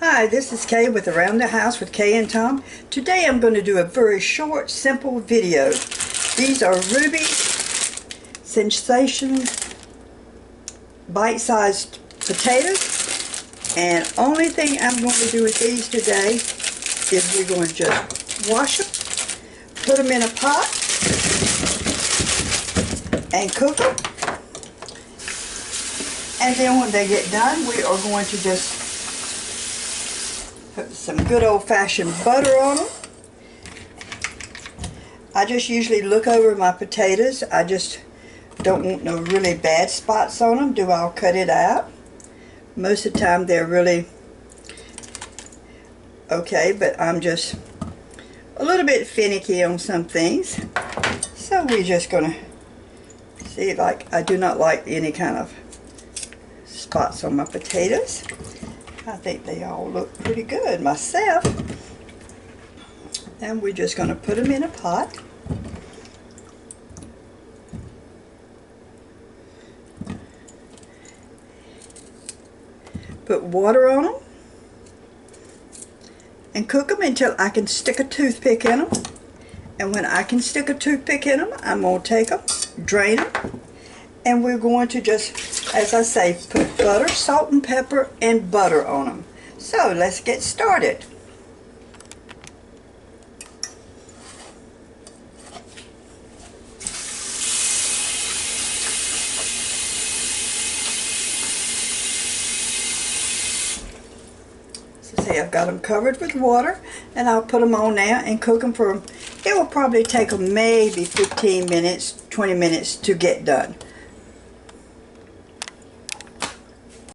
Hi, this is Kay with Around the House with Kay and Tom. Today I'm going to do a very short, simple video. These are Ruby Sensation bite-sized potatoes, and only thing I'm going to do with these today is we're going to just wash them, put them in a pot, and cook them. And then when they get done, we are going to just put some good old-fashioned butter on them. I just usually look over my potatoes. I just don't want no really bad spots on them. I'll cut it out. Most of the time they're really okay, but I'm just a little bit finicky on some things. So we're just gonna see, like, I do not like any kind of spots on my potatoes. I think they all look pretty good myself. And we're just going to put them in a pot. Put water on them. And cook them until I can stick a toothpick in them. And when I can stick a toothpick in them, I'm going to take them, drain them. And we're going to just, as I say, put butter, salt and pepper, and butter on them. So let's get started. So say I've got them covered with water, and I'll put them on now and cook them for, it will probably take them maybe 15 minutes, 20 minutes to get done.